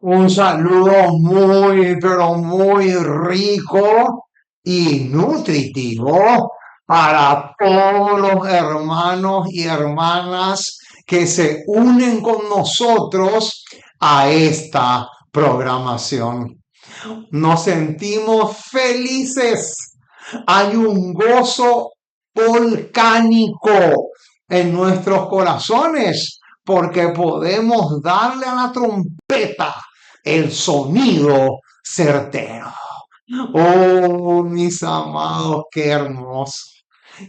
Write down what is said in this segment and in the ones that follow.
Un saludo muy, pero muy rico y nutritivo para todos los hermanos y hermanas que se unen con nosotros a esta programación. Nos sentimos felices. Hay un gozo volcánico en nuestros corazones porque podemos darle a la trompeta el sonido certero. Oh, mis amados, qué hermoso,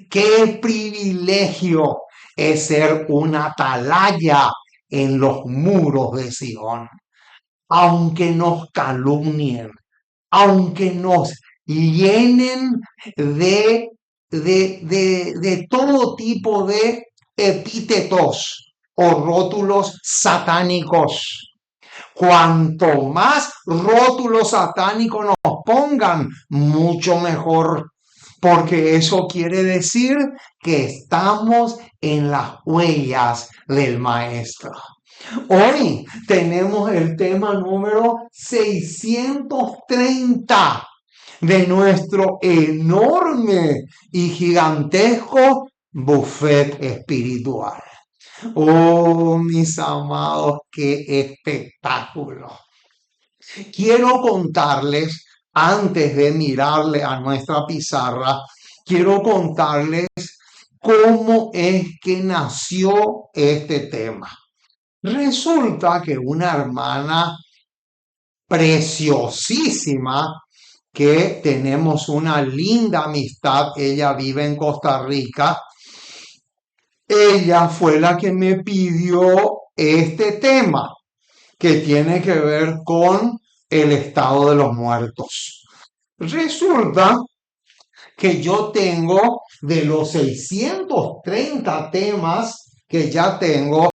qué privilegio es ser una atalaya en los muros de Sion. Aunque nos calumnien, aunque nos llenen de todo tipo de epítetos o rótulos satánicos. Cuanto más rótulos satánicos nos pongan, mucho mejor, porque eso quiere decir que estamos en las huellas del Maestro. Hoy tenemos el tema número 630 de nuestro enorme y gigantesco buffet espiritual. Oh, mis amados, qué espectáculo. Quiero contarles, antes de mirarle a nuestra pizarra, quiero contarles cómo es que nació este tema. Resulta que una hermana preciosísima, que tenemos una linda amistad, ella vive en Costa Rica, ella fue la que me pidió este tema que tiene que ver con el estado de los muertos. Resulta que yo tengo de los 630 temas que ya tengo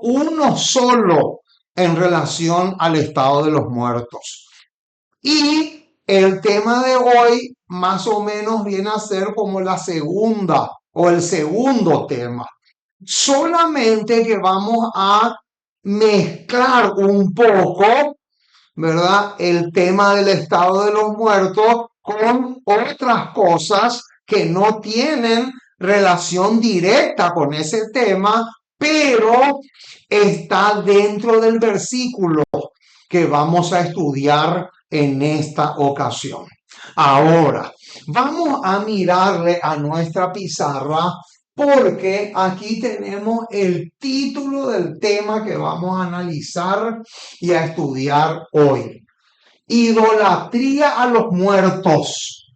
uno solo en relación al estado de los muertos. Y el tema de hoy más o menos viene a ser como la segunda o el segundo tema. Solamente que vamos a mezclar un poco, ¿verdad? El tema del estado de los muertos con otras cosas que no tienen relación directa con ese tema, pero está dentro del versículo que vamos a estudiar en esta ocasión. Ahora, vamos a mirarle a nuestra pizarra porque aquí tenemos el título del tema que vamos a analizar y a estudiar hoy. Idolatría a los muertos,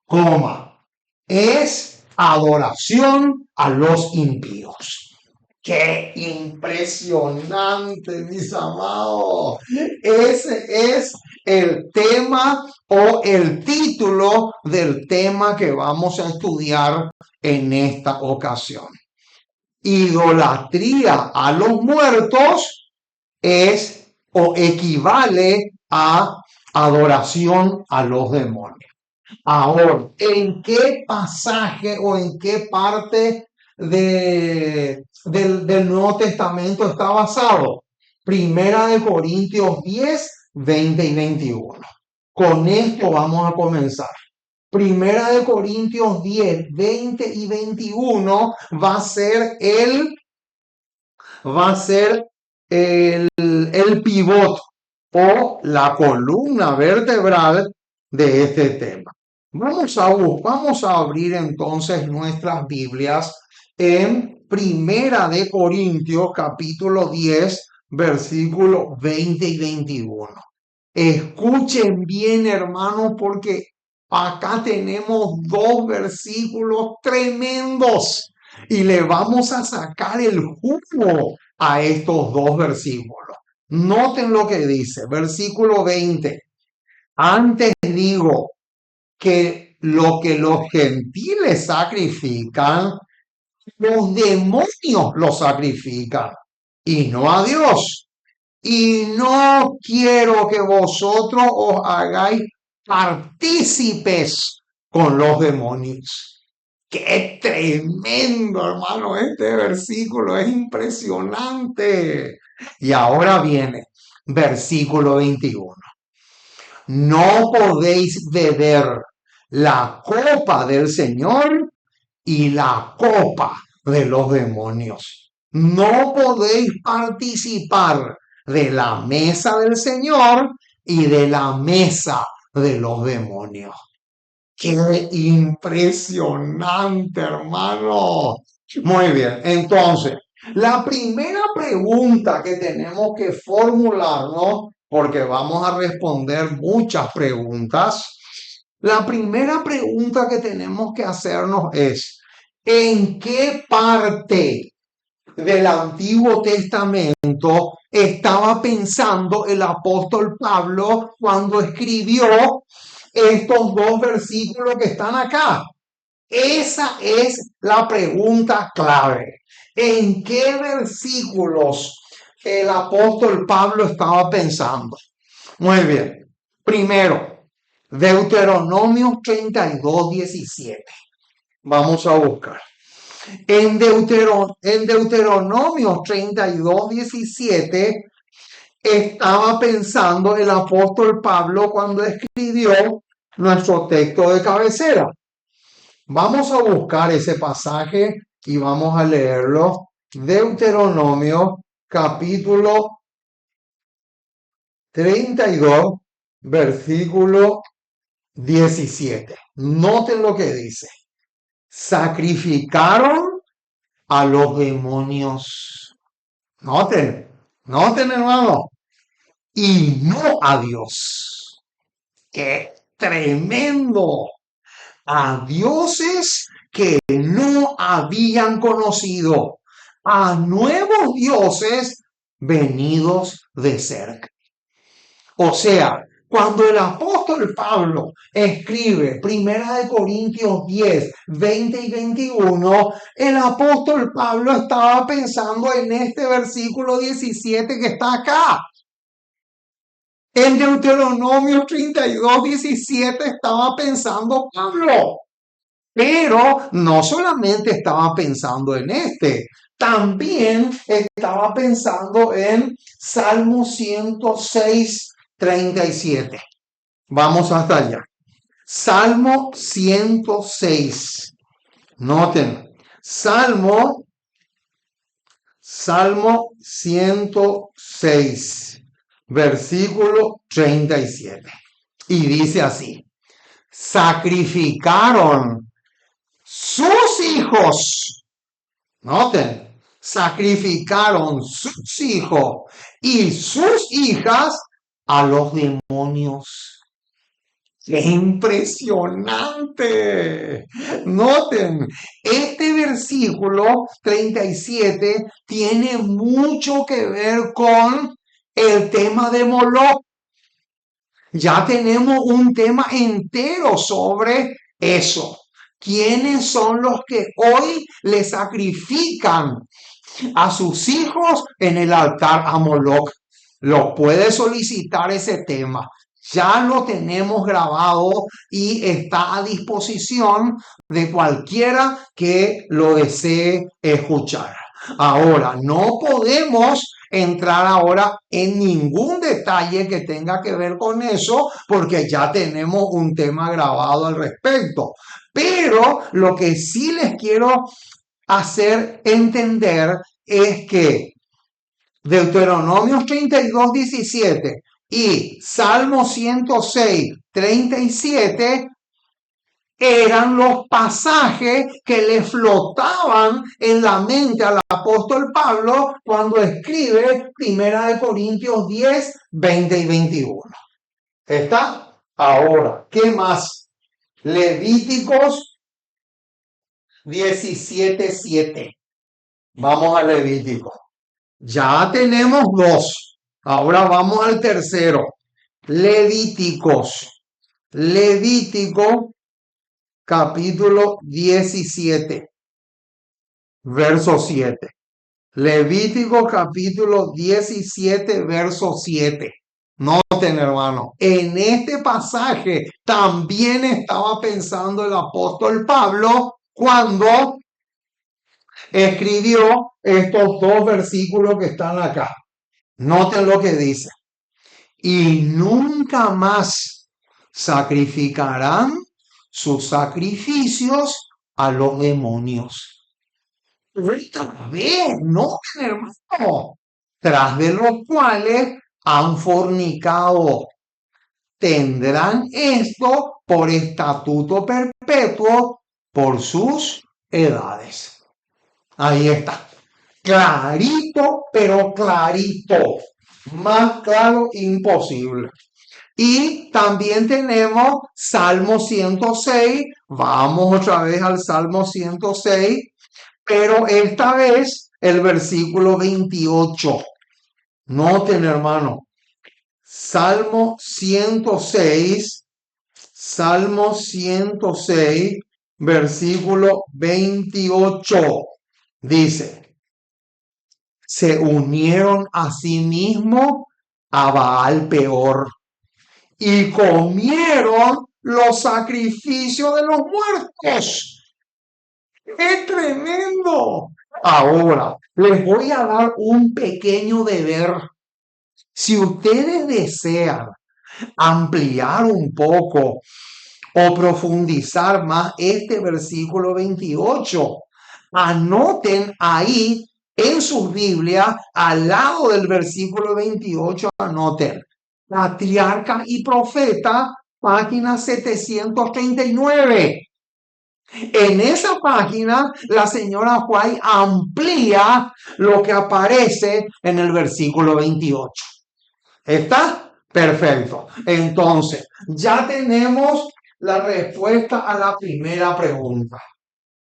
coma, es adoración a los impíos. ¡Qué impresionante, mis amados! Ese es el tema o el título del tema que vamos a estudiar en esta ocasión. Idolatría a los muertos es o equivale a adoración a los demonios. Ahora, ¿en qué pasaje o en qué parte del Nuevo Testamento está basado? Primera de Corintios 10, 20 y 21. Con esto vamos a comenzar. Primera de Corintios 10, 20 y 21 va a ser el pivot o la columna vertebral de este tema. Vamos a abrir entonces nuestras Biblias en Primera de Corintios capítulo 10 versículos 20 y 21. Escuchen bien, hermanos, porque acá tenemos dos versículos tremendos y le vamos a sacar el jugo a estos dos versículos. Noten lo que dice, versículo 20. Antes digo que lo que los gentiles sacrifican, los demonios lo sacrifican y no a Dios. Y no quiero que vosotros os hagáis partícipes con los demonios. Qué tremendo, hermano, este versículo es impresionante. Y ahora viene, versículo 21. No podéis beber la copa del Señor y la copa de los demonios. No podéis participar de la mesa del Señor y de la mesa de los demonios. ¡Qué impresionante, hermano! Muy bien, entonces, la primera pregunta que tenemos que formularnos, porque vamos a responder muchas preguntas, la primera pregunta que tenemos que hacernos es, ¿en qué parte del Antiguo Testamento estaba pensando el apóstol Pablo cuando escribió estos dos versículos que están acá? Esa es la pregunta clave. ¿En qué versículos el apóstol Pablo estaba pensando? Muy bien. Primero, Deuteronomio 32:17. Vamos a buscar. En Deuteronomio 32:17 estaba pensando el apóstol Pablo cuando escribió nuestro texto de cabecera. Vamos a buscar ese pasaje y vamos a leerlo. Deuteronomio capítulo 32, versículo 17. Noten lo que dice. Sacrificaron a los demonios. Noten, hermano. Y no a Dios. ¡Qué tremendo! A dioses que no habían conocido, a nuevos dioses venidos de cerca. O sea, cuando el apóstol Pablo escribe 1 Corintios 10, 20 y 21, el apóstol Pablo estaba pensando en este versículo 17 que está acá. En Deuteronomio 32:17 estaba pensando Pablo. Pero no solamente estaba pensando en este, también estaba pensando en Salmo 106:37. Vamos hasta allá. Salmo 106. Noten, Salmo 106, versículo 37. Y dice así, sacrificaron sus hijos, noten, sacrificaron sus hijos y sus hijas a los demonios. ¡Qué impresionante! Noten, este versículo 37 tiene mucho que ver con el tema de Moloch. Ya tenemos un tema entero sobre eso. ¿Quiénes son los que hoy le sacrifican a sus hijos en el altar a Moloch? Lo puede solicitar ese tema. Ya lo tenemos grabado y está a disposición de cualquiera que lo desee escuchar. Ahora, no podemos entrar ahora en ningún detalle que tenga que ver con eso, porque ya tenemos un tema grabado al respecto. Pero lo que sí les quiero hacer entender es que Deuteronomio 32:17 y Salmo 106:37 eran los pasajes que le flotaban en la mente al apóstol Pablo cuando escribe 1 Corintios 10, 20 y 21. ¿Está? Ahora, ¿qué más? Levíticos 17:7. Vamos a Levítico. Ya tenemos dos. Ahora vamos al tercero. Levítico capítulo 17, verso 7. Levítico capítulo 17, verso 7. Noten, hermano, en este pasaje también estaba pensando el apóstol Pablo cuando escribió estos dos versículos que están acá. Noten lo que dice. y nunca más sacrificarán sus sacrificios a los demonios. Otra vez, no, hermano, tras de los cuales han fornicado. Tendrán esto por estatuto perpetuo por sus edades. Ahí está. Clarito, pero clarito. Más claro imposible. Y también tenemos Salmo 106. Vamos otra vez al Salmo 106, pero esta vez el versículo 28. Noten, hermano. Salmo 106, versículo 28. Dice, se unieron a sí mismos a Baal peor y comieron los sacrificios de los muertos. ¡Es tremendo! Ahora, les voy a dar un pequeño deber. Si ustedes desean ampliar un poco o profundizar más este versículo 28, anoten ahí en sus Biblias, al lado del versículo 28, anoten Patriarca y Profeta, página 739. En esa página, la señora White amplía lo que aparece en el versículo 28. ¿Está? Perfecto. Entonces, ya tenemos la respuesta a la primera pregunta.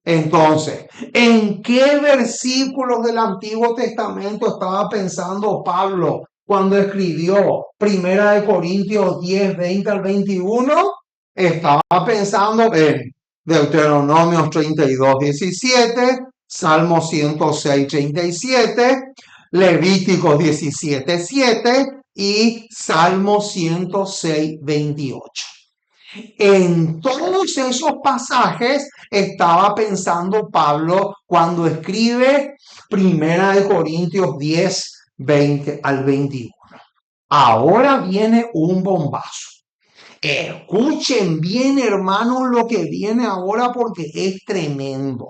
Entonces, ¿en qué versículos del Antiguo Testamento estaba pensando Pablo cuando escribió Primera de Corintios 10, 20 al 21? Estaba pensando en Deuteronomio 32, 17, Salmo 106, 37, Levíticos 17, 7 y Salmo 106, 28. En todos esos pasajes estaba pensando Pablo cuando escribe Primera de Corintios 10, 20 al 21. Ahora viene un bombazo. Escuchen bien, hermanos, lo que viene ahora porque es tremendo.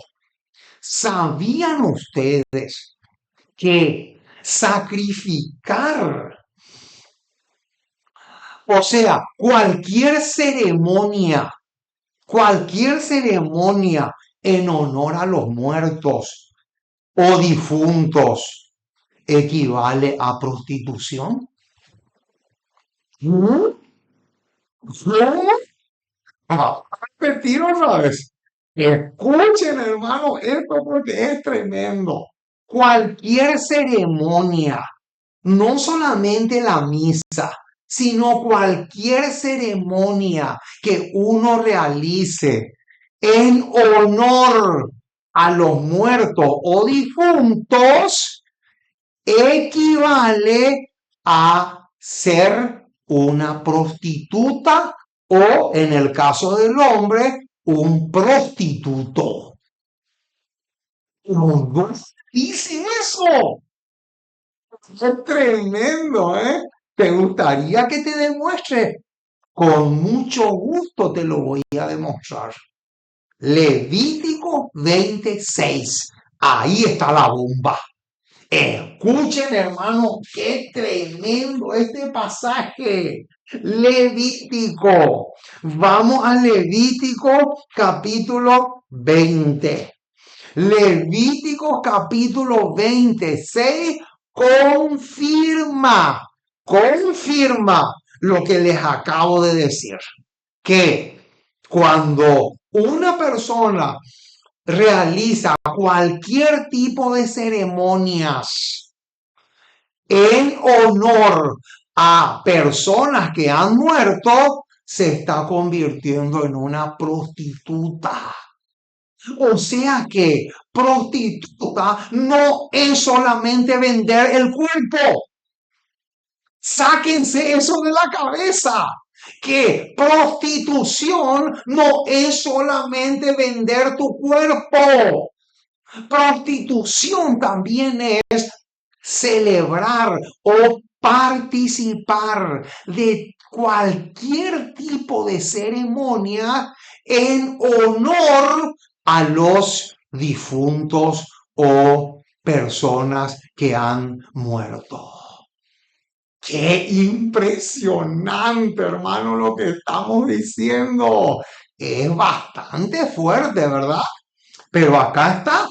¿Sabían ustedes que sacrificar, o sea, cualquier ceremonia en honor a los muertos o difuntos equivale a prostitución? ¿Mm? Ah, repetir otra vez. Escuchen, hermano, esto porque es tremendo. Cualquier ceremonia, no solamente la misa, sino cualquier ceremonia que uno realice en honor a los muertos o difuntos, equivale a ser una prostituta o, en el caso del hombre, un prostituto. Los dos dicen eso. Es tremendo, ¿eh? ¿Te gustaría que te demuestre? Con mucho gusto te lo voy a demostrar. Levítico 26. Ahí está la bomba. Escuchen, hermano, qué tremendo este pasaje. Levítico. Vamos a Levítico capítulo 20. Levítico capítulo 26 confirma lo que les acabo de decir. Que cuando una persona realiza cualquier tipo de ceremonias en honor a personas que han muerto, se está convirtiendo en una prostituta. O sea que prostituta no es solamente vender el cuerpo. Sáquense eso de la cabeza. Que prostitución no es solamente vender tu cuerpo. Prostitución también es celebrar o participar de cualquier tipo de ceremonia en honor a los difuntos o personas que han muerto. Qué impresionante, hermano, lo que estamos diciendo. Es bastante fuerte, ¿verdad? Pero acá está.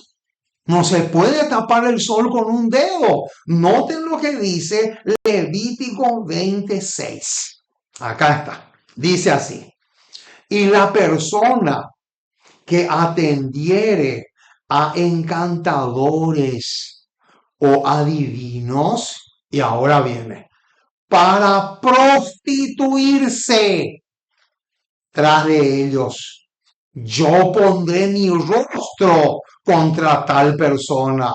No se puede tapar el sol con un dedo. Noten lo que dice Levítico 26. Acá está. Dice así. Y la persona que atendiere a encantadores o adivinos, y ahora viene, para prostituirse tras de ellos. Yo pondré mi rostro contra tal persona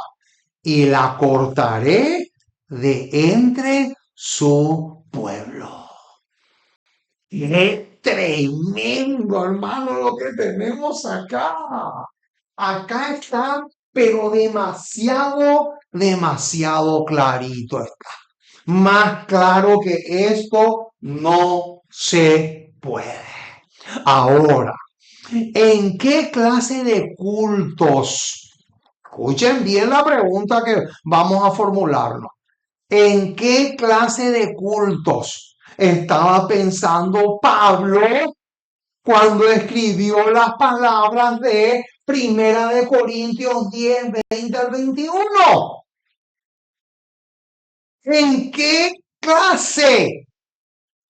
y la cortaré de entre su pueblo. ¡Qué tremendo, hermano, lo que tenemos acá! Acá está, pero demasiado, demasiado clarito está. Más claro que esto no se puede. Ahora, ¿en qué clase de cultos? Escuchen bien la pregunta que vamos a formularnos. ¿En qué clase de cultos estaba pensando Pablo cuando escribió las palabras de Primera de Corintios 10, 20 al 21? ¿En qué clase?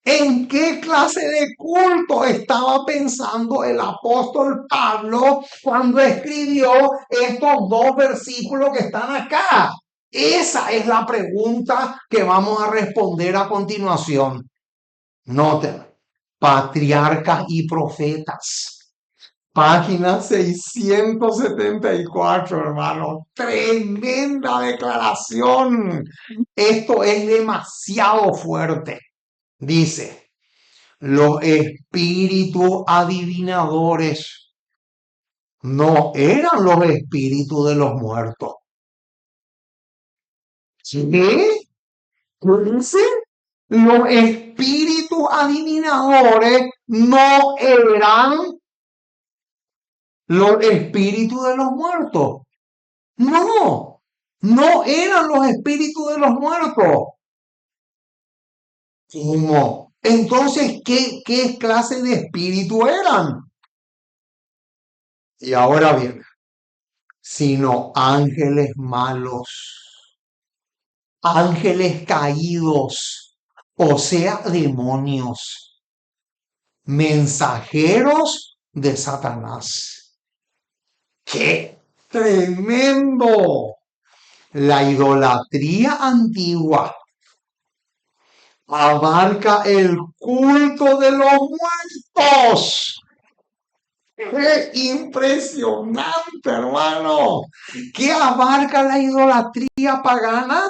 ¿En qué clase de culto estaba pensando el apóstol Pablo cuando escribió estos dos versículos que están acá? Esa es la pregunta que vamos a responder a continuación. Noten, patriarcas y profetas. Página 674, hermano. Tremenda declaración. Esto es demasiado fuerte. Dice, los espíritus adivinadores no eran los espíritus de los muertos. ¿Sí? ¿Qué dice? Los espíritus adivinadores no eran los espíritus de los muertos. No, no eran los espíritus de los muertos. ¿Cómo? Entonces, ¿qué clase de espíritu eran? Y ahora viene, sino ángeles malos, ángeles caídos, o sea, demonios, mensajeros de Satanás. ¡Qué tremendo! La idolatría antigua abarca el culto de los muertos. ¡Qué impresionante, hermano! ¿Qué abarca la idolatría pagana?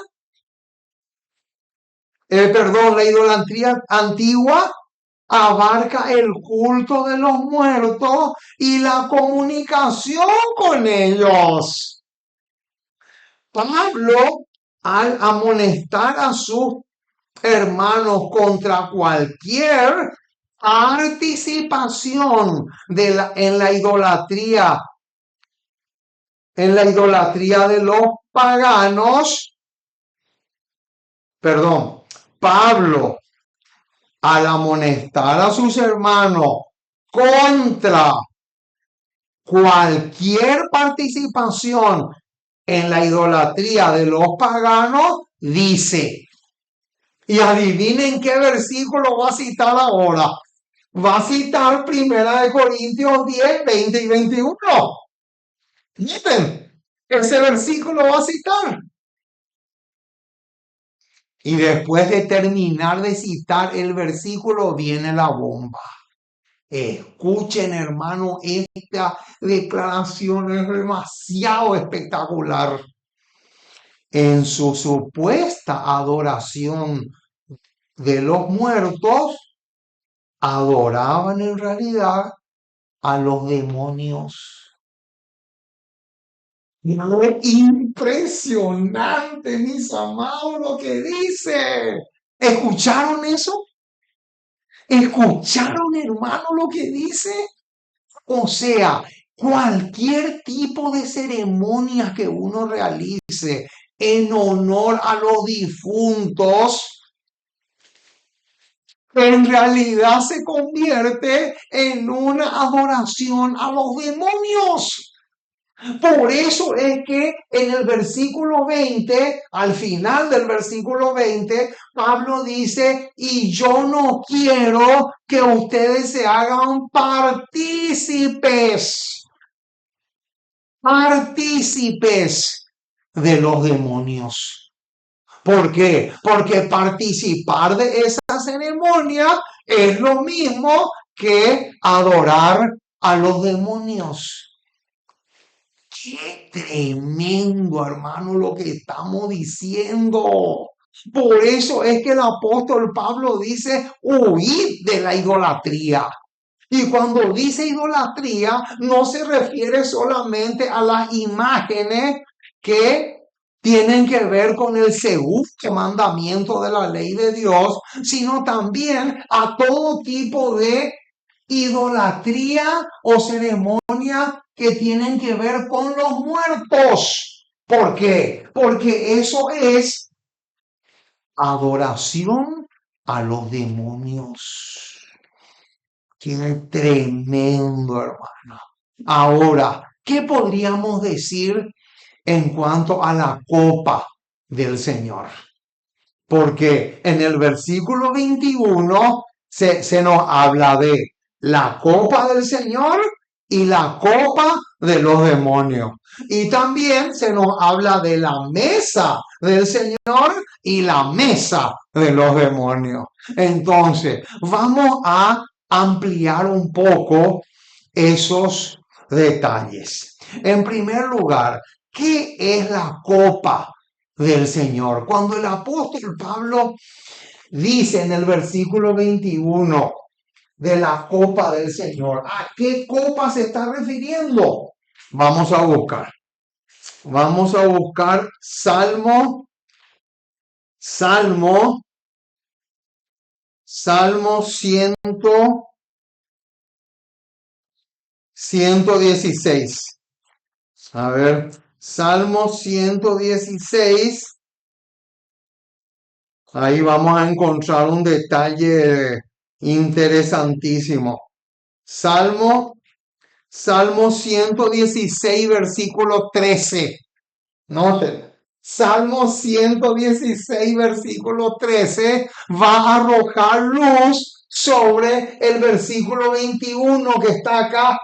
Perdón, la idolatría antigua abarca el culto de los muertos y la comunicación con ellos. Pablo, al amonestar a sus hermanos contra cualquier participación en la idolatría de los paganos, perdón, Pablo, al amonestar a sus hermanos contra cualquier participación en la idolatría de los paganos, dice, y adivinen qué versículo va a citar ahora. Va a citar Primera de Corintios 10, 20 y 21. ¿Visten? Ese versículo va a citar. Y después de terminar de citar el versículo, viene la bomba. Escuchen, hermano, esta declaración es demasiado espectacular. En su supuesta adoración de los muertos, adoraban en realidad a los demonios. Impresionante, mis amados, lo que dice. ¿Escucharon eso? ¿Escucharon, hermano, lo que dice? O sea, cualquier tipo de ceremonia que uno realice en honor a los difuntos, en realidad se convierte en una adoración a los demonios. Por eso es que en el versículo 20, al final del versículo 20, Pablo dice, y yo no quiero que ustedes se hagan partícipes de los demonios. ¿Por qué? Porque participar de esa ceremonia es lo mismo que adorar a los demonios. Qué tremendo, hermano, lo que estamos diciendo. Por eso es que el apóstol Pablo dice, huid de la idolatría. Y cuando dice idolatría, no se refiere solamente a las imágenes que tienen que ver con el segundo mandamiento de la ley de Dios, sino también a todo tipo de idolatría o ceremonia que tienen que ver con los muertos. ¿Por qué? Porque eso es adoración a los demonios. Qué tremendo, hermano. Ahora, ¿qué podríamos decir en cuanto a la copa del Señor? Porque en el versículo 21 se nos habla de la copa del Señor y la copa de los demonios. Y también se nos habla de la mesa del Señor y la mesa de los demonios. Entonces, vamos a ampliar un poco esos detalles. En primer lugar, ¿qué es la copa del Señor? Cuando el apóstol Pablo dice en el versículo 21 de la copa del Señor, ¿a qué copa se está refiriendo? Vamos a buscar. Vamos a buscar Salmo 116. A ver, Salmo 116. Ahí vamos a encontrar un detalle interesantísimo. Salmo 116, versículo 13. Noten. Salmo 116, versículo 13 va a arrojar luz sobre el versículo 21 que está acá.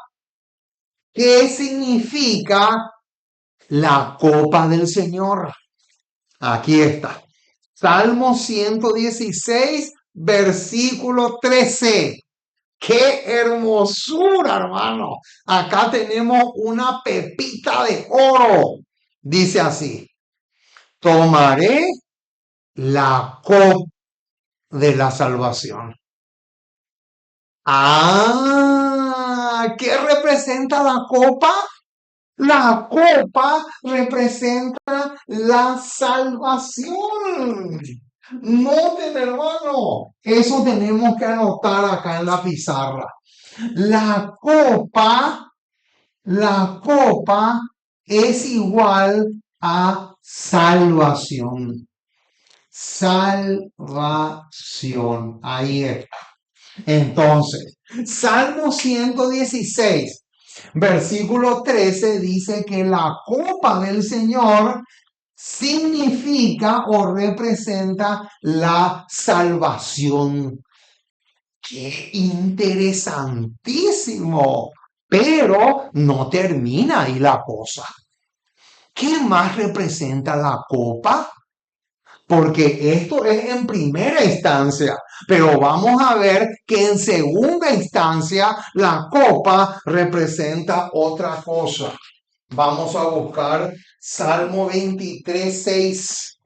¿Qué significa la copa del Señor? Aquí está. Salmo 116, versículo 13. ¡Qué hermosura, hermano! Acá tenemos una pepita de oro. Dice así, tomaré la copa de la salvación. ¿Qué representa la copa? La copa representa la salvación. Noten, hermano, eso tenemos que anotar acá en la pizarra. La copa es igual a salvación. Salvación. Ahí está. Entonces, Salmo 116, versículo 13 dice que la copa del Señor significa o representa la salvación. ¡Qué interesantísimo! Pero no termina ahí la cosa. ¿Qué más representa la copa? Porque esto es en primera instancia, pero vamos a ver que en segunda instancia la copa representa otra cosa. Vamos a buscar Salmo 23:6.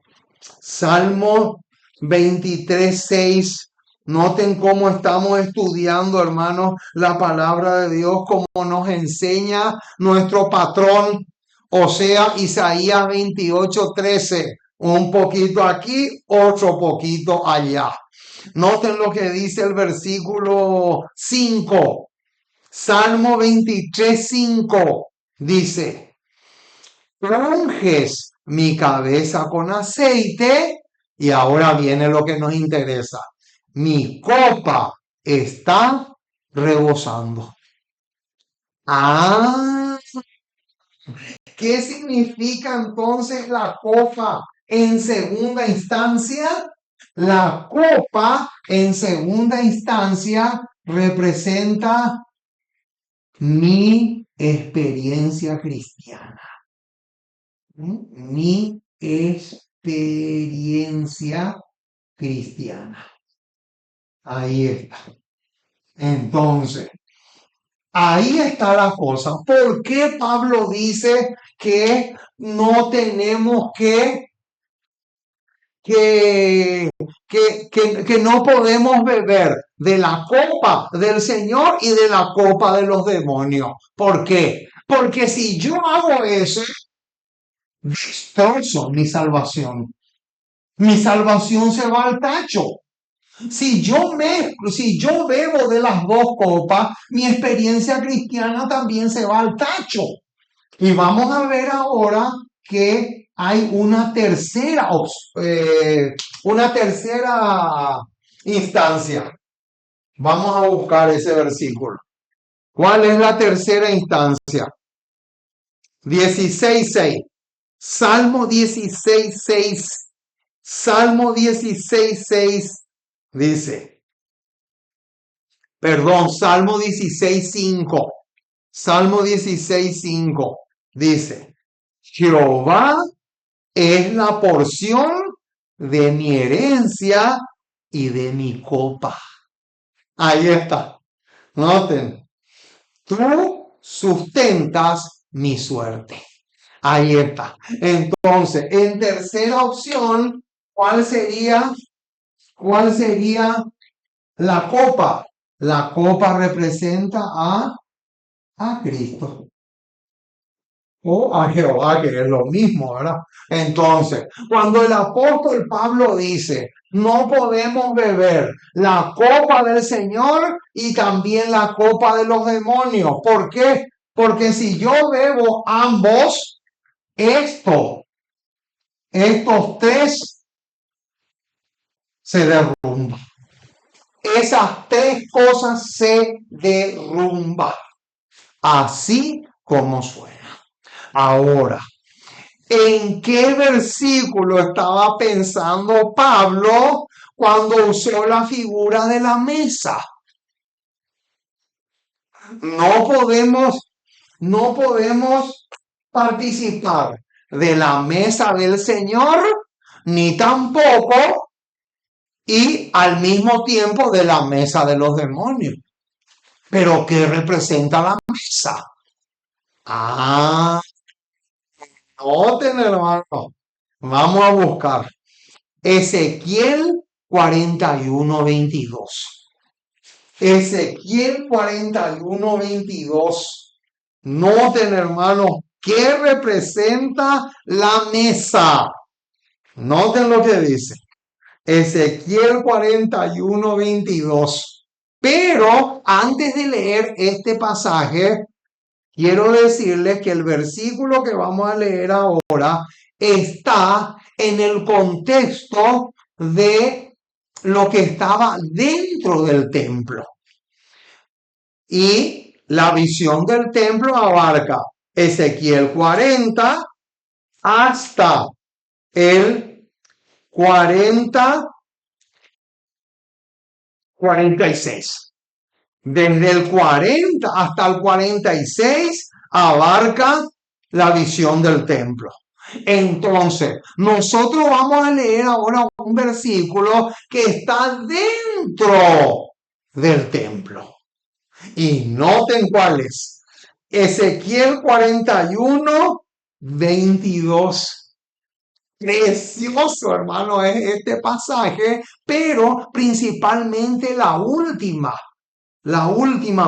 Salmo 23:6. Noten cómo estamos estudiando, hermanos, la palabra de Dios, como nos enseña nuestro patrón. O sea, Isaías 28:13, un poquito aquí, otro poquito allá. Noten lo que dice el versículo 5. Salmo 23:5 dice, unges mi cabeza con aceite, y ahora viene lo que nos interesa. Mi copa está rebosando. Ah, ¿qué significa entonces la copa en segunda instancia? La copa en segunda instancia representa mi experiencia cristiana. Mi experiencia cristiana. Ahí está. Entonces, ahí está la cosa. ¿Por qué Pablo dice que no tenemos que, que no podemos beber de la copa del Señor y de la copa de los demonios? ¿Por qué? Porque si yo hago eso, destrozo mi salvación. Mi salvación se va al tacho. Si yo mezclo, si yo bebo de las dos copas, mi experiencia cristiana también se va al tacho. Y vamos a ver ahora que hay una tercera instancia. Vamos a buscar ese versículo. ¿Cuál es la tercera instancia? 16:6. Salmo 16:6. Salmo 16:6 dice, perdón, Salmo 16:5. Salmo 16:5 dice, Jehová es la porción de mi herencia y de mi copa. Ahí está. Noten, tú sustentas mi suerte. Ahí está. Entonces, en tercera opción, ¿cuál sería? ¿Cuál sería la copa? La copa representa a Cristo o a Jehová, que es lo mismo, ¿verdad? Entonces, cuando el apóstol Pablo dice, no podemos beber la copa del Señor y también la copa de los demonios. ¿Por qué? Porque si yo bebo ambos, estos tres se derrumban. Esas tres cosas se derrumban. Así como suena. Ahora, ¿en qué versículo estaba pensando Pablo cuando usó la figura de la mesa? No podemos, no podemos participar de la mesa del Señor, ni tampoco y al mismo tiempo de la mesa de los demonios. Pero ¿qué representa la mesa? Ah, noten, hermano. Vamos a buscar. Ezequiel 41:22. Ezequiel 41:22. Noten, hermanos, ¿qué representa la mesa? Noten lo que dice. Ezequiel 41:22. Pero antes de leer este pasaje, quiero decirles que el versículo que vamos a leer ahora está en el contexto de lo que estaba dentro del templo. Y la visión del templo abarca Ezequiel 40 hasta el 46. Desde el 40 hasta el 46 abarca la visión del templo. Entonces, nosotros vamos a leer ahora un versículo que está dentro del templo. Y noten cuál es. Ezequiel 41:22. Precioso, hermano, es este pasaje, pero principalmente la última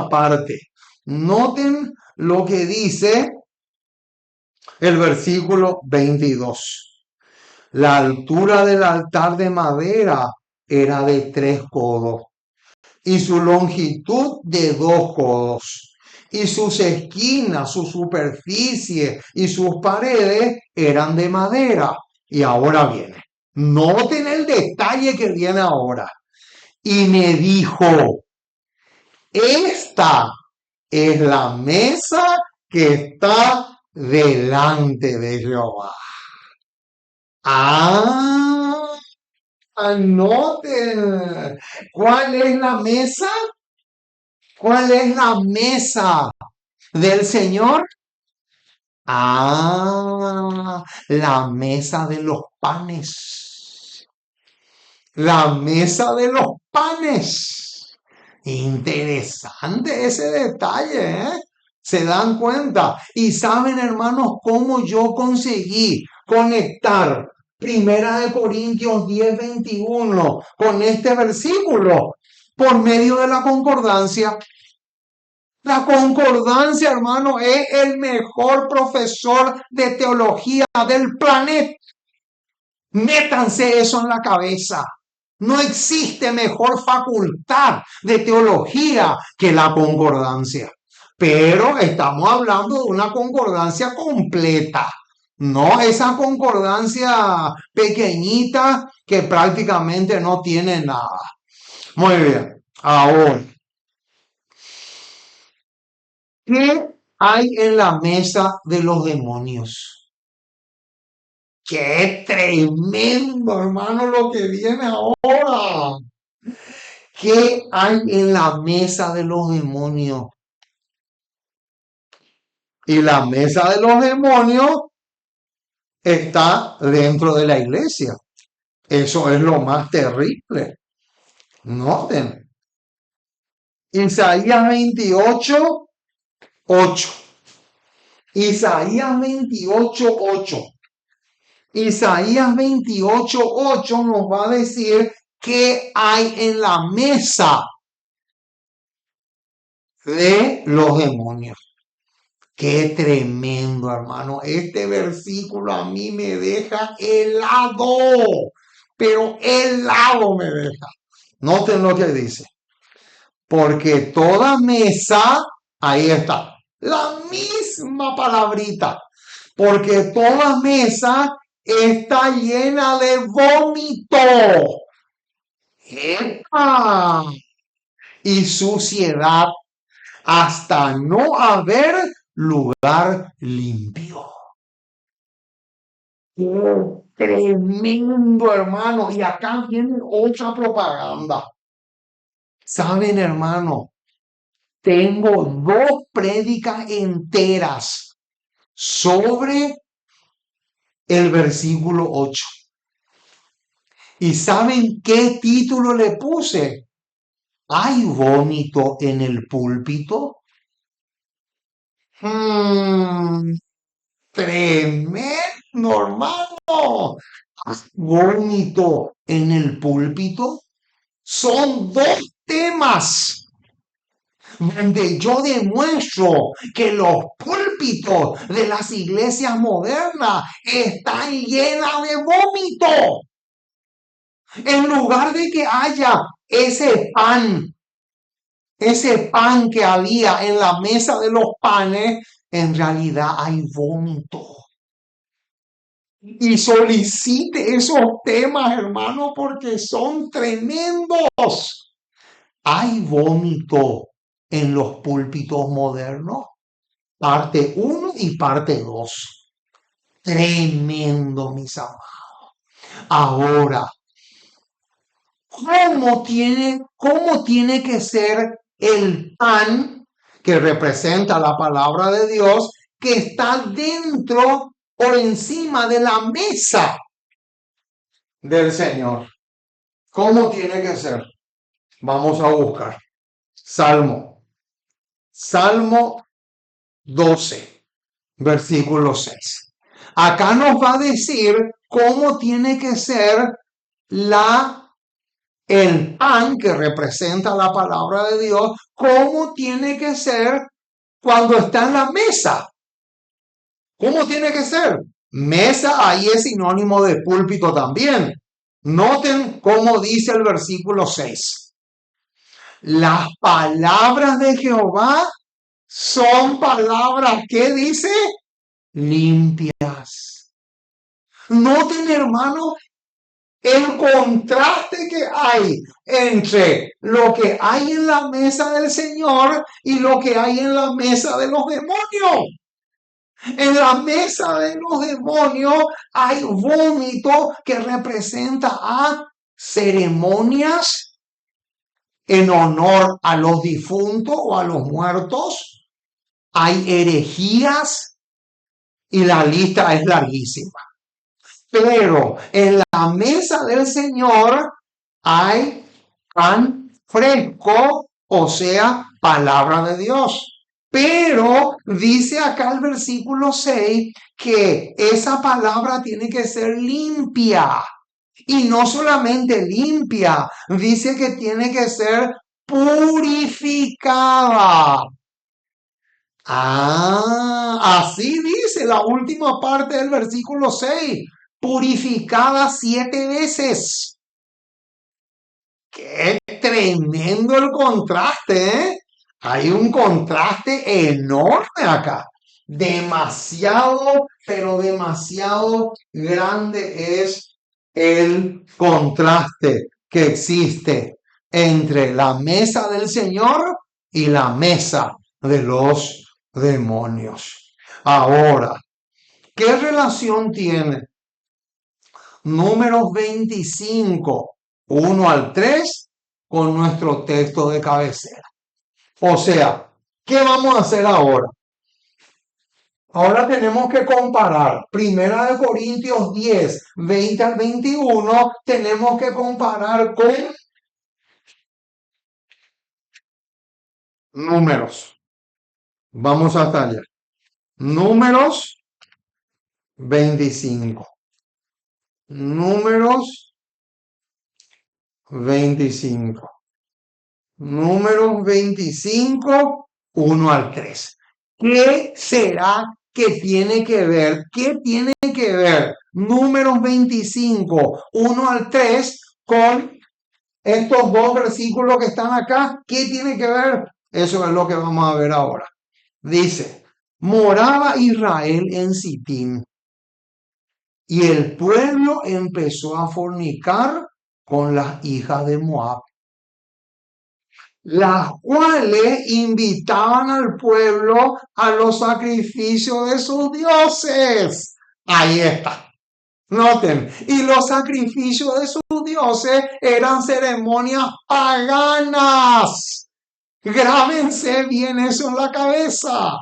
parte. Noten lo que dice El versículo 22. La altura del altar de madera era de 3 codos y su longitud de 2 codos. Y sus esquinas, su superficie y sus paredes eran de madera. Y ahora viene. Noten el detalle que viene ahora. Y me dijo, esta es la mesa que está delante de Jehová. Ah, anoten. ¿Cuál es la mesa? ¿Cuál es la mesa del Señor? Ah, la mesa de los panes. La mesa de los panes. Interesante ese detalle, ¿eh? ¿Se dan cuenta? Y saben, hermanos, cómo yo conseguí conectar Primera de Corintios 10:21 con este versículo por medio de la concordancia. La concordancia, hermano, es el mejor profesor de teología del planeta. Métanse eso en la cabeza. No existe mejor facultad de teología que la concordancia. Pero estamos hablando de una concordancia completa, no esa concordancia pequeñita que prácticamente no tiene nada. Muy bien. Ahora, ¿qué hay en la mesa de los demonios? ¡Qué tremendo, hermano, lo que viene ahora! ¿Qué hay en la mesa de los demonios? Y la mesa de los demonios está dentro de la iglesia. Eso es lo más terrible. Noten. Isaías 28:8. Isaías 28:8. Isaías 28:8 nos va a decir qué hay en la mesa de los demonios. Qué tremendo, hermano. Este versículo a mí me deja helado, pero helado me deja. Noten lo que dice. Porque toda mesa, ahí está, la misma palabrita. Porque toda mesa está llena de vómito. ¡Epa! Y suciedad hasta no haber lugar limpio. ¡Qué tremendo, hermano! Y acá viene otra propaganda. ¿Saben, hermano? Tengo 2 prédicas enteras sobre el versículo 8. ¿Y saben qué título le puse? ¿Hay vómito en el púlpito? Tremendo, hermano. Vómito en el púlpito. Son 2 temas donde yo demuestro que los púlpitos de las iglesias modernas están llenas de vómito. En lugar de que haya ese pan que había en la mesa de los panes, en realidad hay vómito. Y solicite esos temas, hermano, porque son tremendos. Hay vómito en los púlpitos modernos. Parte 1 y parte 2. Tremendo, mis amados. Ahora, ¿cómo tiene que ser el pan que representa la palabra de Dios que está dentro por encima de la mesa del Señor? ¿Cómo tiene que ser? Vamos a buscar. Salmo 12, versículo 6. Acá nos va a decir cómo tiene que ser el pan que representa la palabra de Dios, cómo tiene que ser cuando está en la mesa. ¿Cómo tiene que ser? Mesa ahí es sinónimo de púlpito también. Noten cómo dice el versículo 6. Las palabras de Jehová son palabras, ¿qué dice? Limpias. Noten, hermano, el contraste que hay entre lo que hay en la mesa del Señor y lo que hay en la mesa de los demonios. En la mesa de los demonios hay vómito que representa a ceremonias en honor a los difuntos o a los muertos. Hay herejías y la lista es larguísima. Pero en la mesa del Señor hay pan fresco, o sea, palabra de Dios. Pero dice acá el versículo 6 que esa palabra tiene que ser limpia. Y no solamente limpia, dice que tiene que ser purificada. Así dice la última parte del versículo 6, purificada 7 veces. Qué tremendo el contraste, ¿eh? Hay un contraste enorme acá. Demasiado, pero demasiado grande es el contraste que existe entre la mesa del Señor y la mesa de los demonios. Ahora, ¿qué relación tiene Números 25, 1 al 3, con nuestro texto de cabecera? O sea, ¿qué vamos a hacer ahora? Ahora tenemos que comparar. Primera de Corintios 10, 20 al 21, tenemos que comparar con Números. Vamos hasta allá. Números 25. Números 25. Números 25, 1 al 3. ¿Qué será que tiene que ver? ¿Qué tiene que ver Números 25, 1 al 3 con estos dos versículos que están acá? ¿Qué tiene que ver? Eso es lo que vamos a ver ahora. Dice, moraba Israel en Sitín y el pueblo empezó a fornicar con las hijas de Moab, las cuales invitaban al pueblo a los sacrificios de sus dioses. Ahí está. Noten, y los sacrificios de sus dioses eran ceremonias paganas. Grábense bien eso en la cabeza.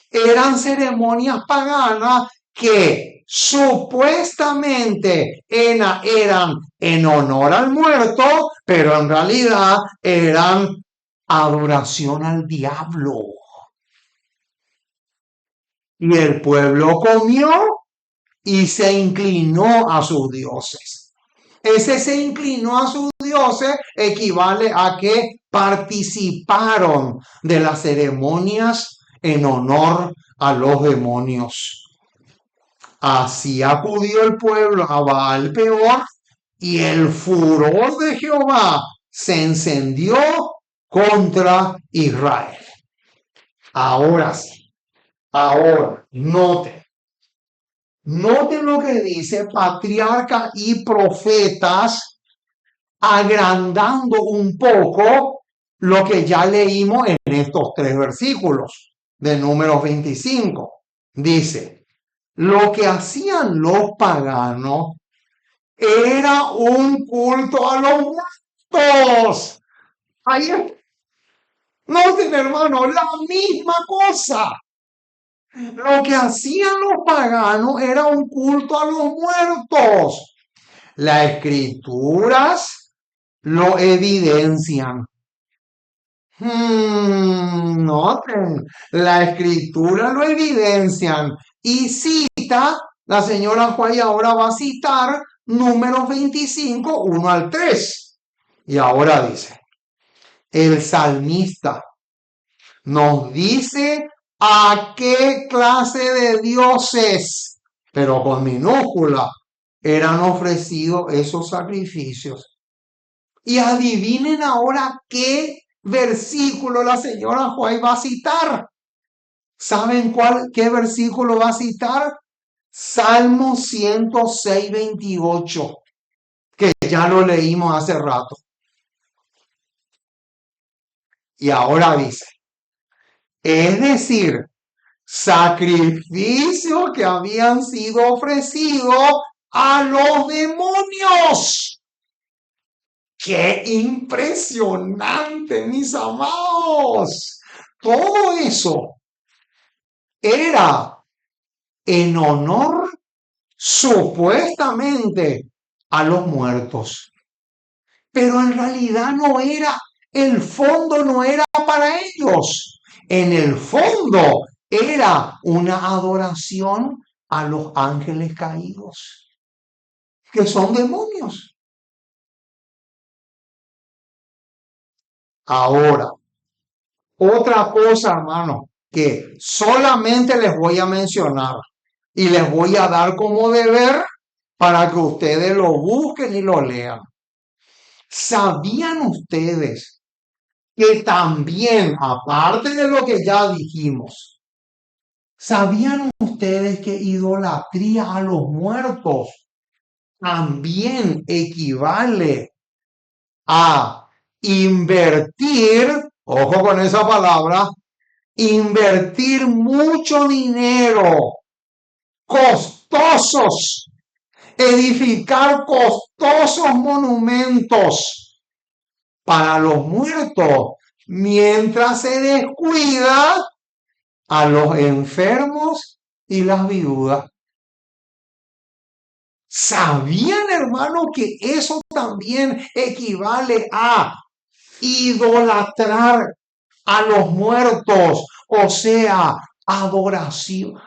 Eran ceremonias paganas que supuestamente eran en honor al muerto, pero en realidad eran adoración al diablo. Y el pueblo comió y se inclinó a sus dioses. Ese se inclinó a sus dioses equivale a que participaron de las ceremonias en honor a los demonios. Así acudió el pueblo a Baal Peor y el furor de Jehová se encendió contra Israel. Ahora sí, ahora, noten lo que dice patriarca y profetas, agrandando un poco lo que ya leímos en estos 3 versículos de Números 25. Dice, lo que hacían los paganos era un culto a los muertos. Ahí noten, hermano, la misma cosa. Lo que hacían los paganos era un culto a los muertos. Las escrituras lo evidencian. Noten, la escritura lo evidencian y cita, la señora Juárez ahora va a citar Números 25, 1 al 3. Y ahora dice, el salmista nos dice ¿A qué clase de dioses, pero con minúscula, eran ofrecidos esos sacrificios? Y adivinen ahora qué versículo la señora Juárez va a citar. ¿Saben qué versículo va a citar? Salmo 106, 28, que ya lo leímos hace rato. Y ahora dice, es decir, sacrificios que habían sido ofrecidos a los demonios. ¡Qué impresionante, mis amados! Todo eso era en honor supuestamente a los muertos. Pero en realidad no era, el fondo no era para ellos. En el fondo era una adoración a los ángeles caídos, que son demonios. Ahora, otra cosa, hermano, que solamente les voy a mencionar y les voy a dar como deber para que ustedes lo busquen y lo lean. ¿Sabían ustedes que también, aparte de lo que ya dijimos, sabían ustedes que idolatría a los muertos también equivale a invertir, ojo con esa palabra, invertir mucho dinero, costosos, edificar costosos monumentos para los muertos, mientras se descuida a los enfermos y las viudas? ¿Sabían, hermano, que eso también equivale a idolatrar a los muertos? O sea, adoración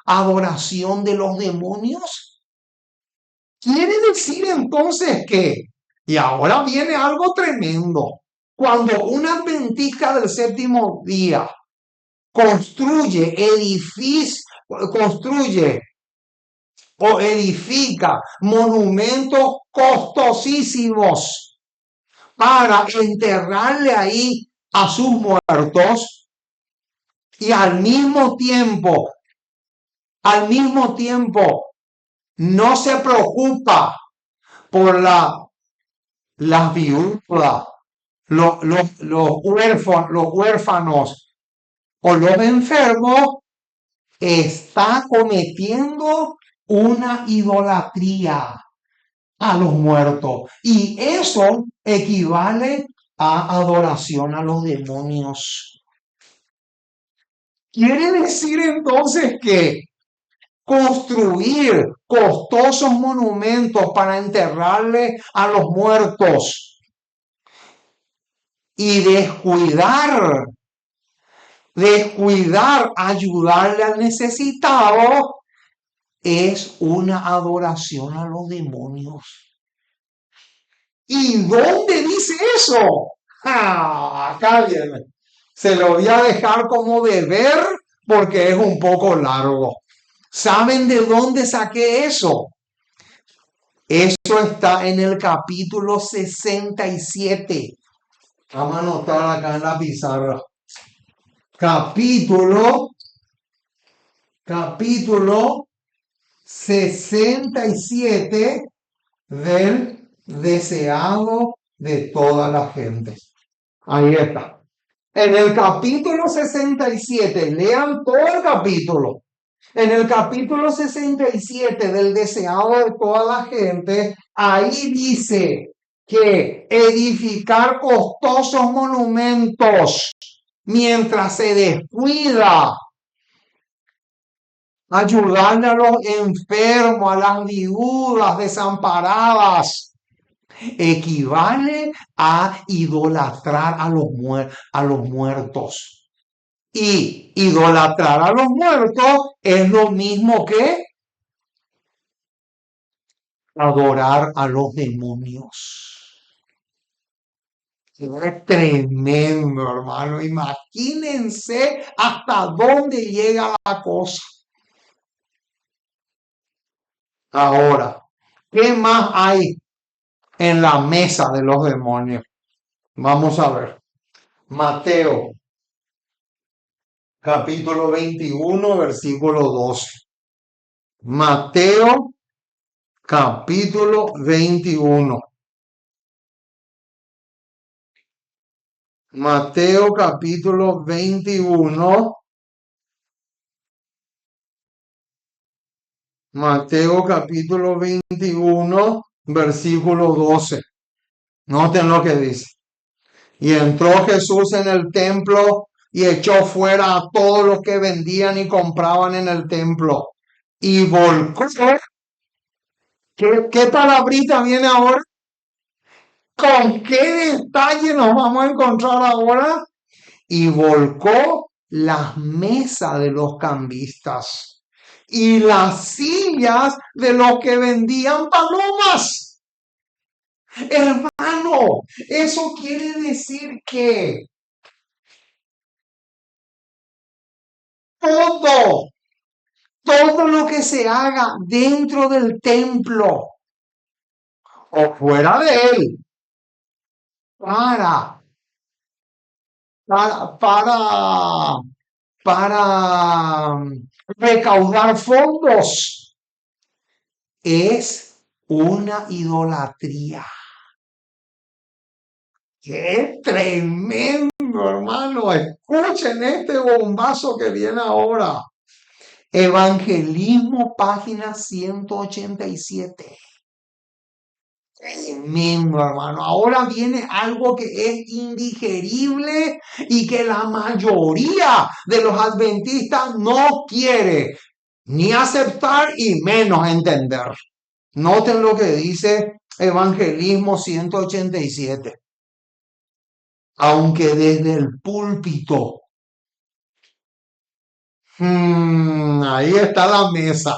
de los demonios. Quiere decir entonces que, y ahora viene algo tremendo, cuando un adventista del séptimo día construye o edifica monumentos costosísimos para enterrarle ahí a sus muertos, y al mismo tiempo no se preocupa por las viudas, los huérfanos o los enfermos, está cometiendo una idolatría a los muertos. Y eso equivale a adoración a los demonios. Quiere decir entonces que construir costosos monumentos para enterrarle a los muertos y ayudarle al necesitado es una adoración a los demonios. ¿Y dónde dice eso? Acá viene. Se lo voy a dejar como deber porque es un poco largo. ¿Saben de dónde saqué eso? Eso está en el capítulo 67. Vamos a anotar acá en la pizarra. Capítulo 67 del deseado de toda la gente. Ahí está. En el capítulo 67, lean todo el capítulo. En el capítulo 67 del deseado de toda la gente, ahí dice que edificar costosos monumentos mientras se descuida, ayudarle a los enfermos, a las viudas desamparadas, equivale a idolatrar a los muertos. Y idolatrar a los muertos es lo mismo que adorar a los demonios. Es tremendo, hermano. Imagínense hasta dónde llega la cosa. Ahora, ¿qué más hay en la mesa de los demonios? Vamos a ver. Mateo, capítulo 21, versículo 12. Mateo, capítulo 21. Mateo, capítulo 21. Mateo, capítulo 21, versículo 12. Noten lo que dice. Y entró Jesús en el templo y echó fuera a todos los que vendían y compraban en el templo. Y volcó. ¿Qué palabrita viene ahora? ¿Con qué detalle nos vamos a encontrar ahora? Y volcó las mesas de los cambistas y las sillas de los que vendían palomas. Hermano, eso quiere decir que todo, todo lo que se haga dentro del templo o fuera de él para, para, para, para recaudar fondos es una idolatría. ¡Qué tremendo, hermano! Escuchen este bombazo que viene ahora. Evangelismo, página 187. Tremendo, hermano. Ahora viene algo que es indigerible y que la mayoría de los adventistas no quiere ni aceptar y menos entender. Noten lo que dice Evangelismo 187. Aunque desde el púlpito, ahí está la mesa,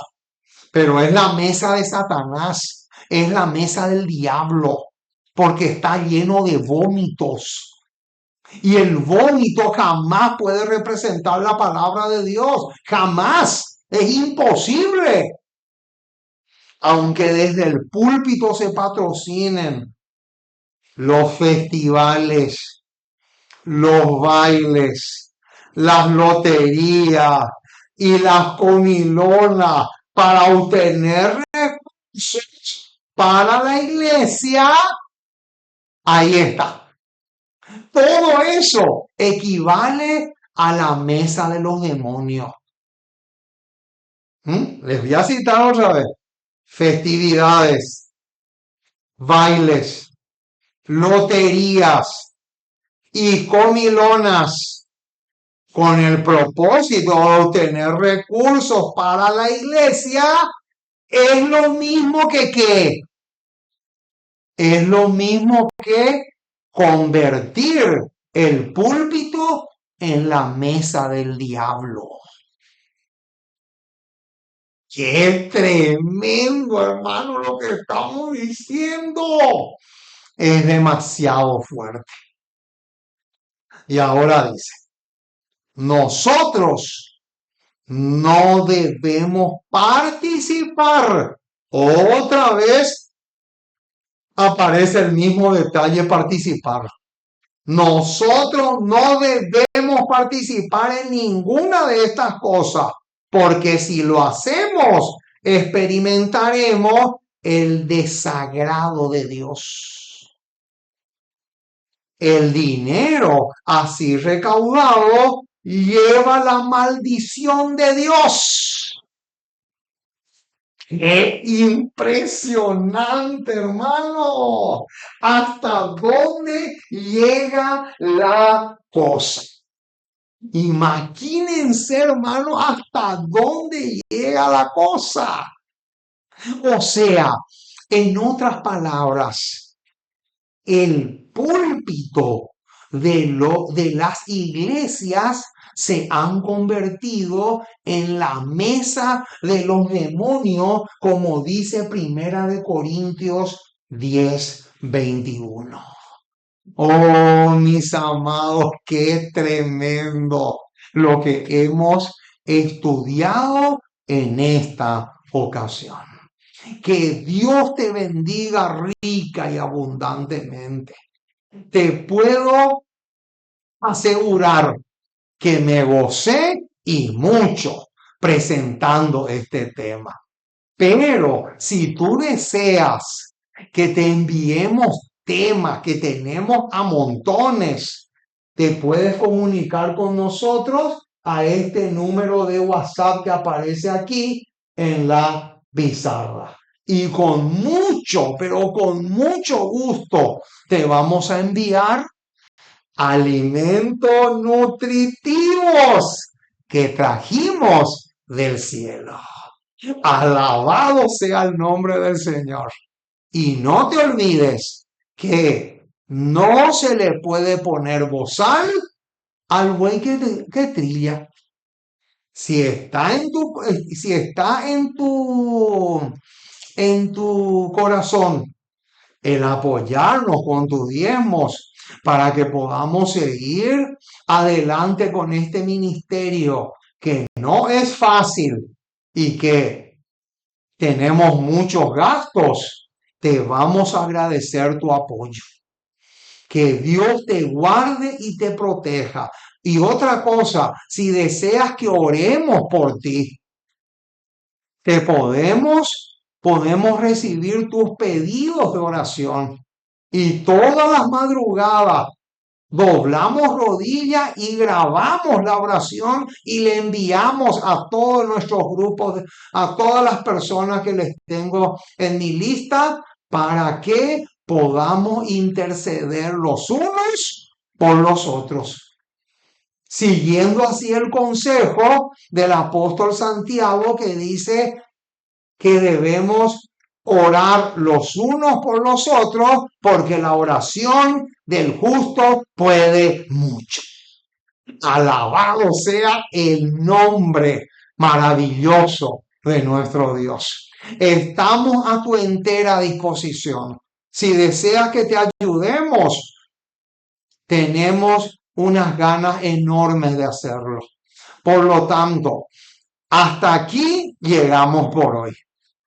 pero es la mesa de Satanás, es la mesa del diablo, porque está lleno de vómitos. Y el vómito jamás puede representar la palabra de Dios, jamás, es imposible. Aunque desde el púlpito se patrocinen los festivales, los bailes, las loterías y las comilonas para obtener recursos para la iglesia, ahí está. Todo eso equivale a la mesa de los demonios. Les voy a citar otra vez. Festividades, bailes, loterías y comilonas con el propósito de obtener recursos para la iglesia, es lo mismo que es lo mismo que convertir el púlpito en la mesa del diablo. ¡Qué tremendo, hermano, lo que estamos diciendo! Es demasiado fuerte. Y ahora dice, nosotros no debemos participar. Otra vez aparece el mismo detalle, participar. Nosotros no debemos participar en ninguna de estas cosas, porque si lo hacemos, experimentaremos el desagrado de Dios. El dinero así recaudado lleva la maldición de Dios. ¡Qué impresionante, hermano! ¿Hasta dónde llega la cosa? Imagínense, hermano, hasta dónde llega la cosa. O sea, en otras palabras, el púlpito de las iglesias se han convertido en la mesa de los demonios, como dice Primera de Corintios 10:21. Oh, mis amados, qué tremendo lo que hemos estudiado en esta ocasión. Que Dios te bendiga rica y abundantemente. Te puedo asegurar que me gocé y mucho presentando este tema. Pero si tú deseas que te enviemos temas que tenemos a montones, te puedes comunicar con nosotros a este número de WhatsApp que aparece aquí en la pizarra. Y con mucho, pero con mucho gusto te vamos a enviar alimentos nutritivos que trajimos del cielo. Alabado sea el nombre del Señor. Y no te olvides que no se le puede poner bozal al buey que trilla. Si está en tu corazón el apoyarnos con tus diezmos para que podamos seguir adelante con este ministerio que no es fácil y que tenemos muchos gastos, te vamos a agradecer tu apoyo. Que Dios te guarde y te proteja. Y otra cosa, si deseas que oremos por ti, te podemos recibir tus pedidos de oración. Y todas las madrugadas doblamos rodillas y grabamos la oración y le enviamos a todos nuestros grupos, a todas las personas que les tengo en mi lista para que podamos interceder los unos por los otros. Siguiendo así el consejo del apóstol Santiago que dice que debemos orar los unos por los otros porque la oración del justo puede mucho. Alabado sea el nombre maravilloso de nuestro Dios. Estamos a tu entera disposición. Si deseas que te ayudemos, tenemos unas ganas enormes de hacerlo. Por lo tanto, hasta aquí llegamos por hoy.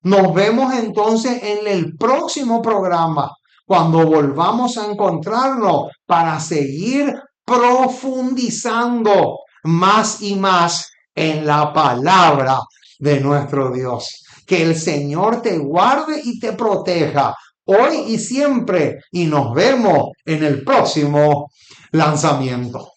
Nos vemos entonces en el próximo programa, cuando volvamos a encontrarnos para seguir profundizando más y más en la palabra de nuestro Dios. Que el Señor te guarde y te proteja hoy y siempre. Y nos vemos en el próximo lanzamiento.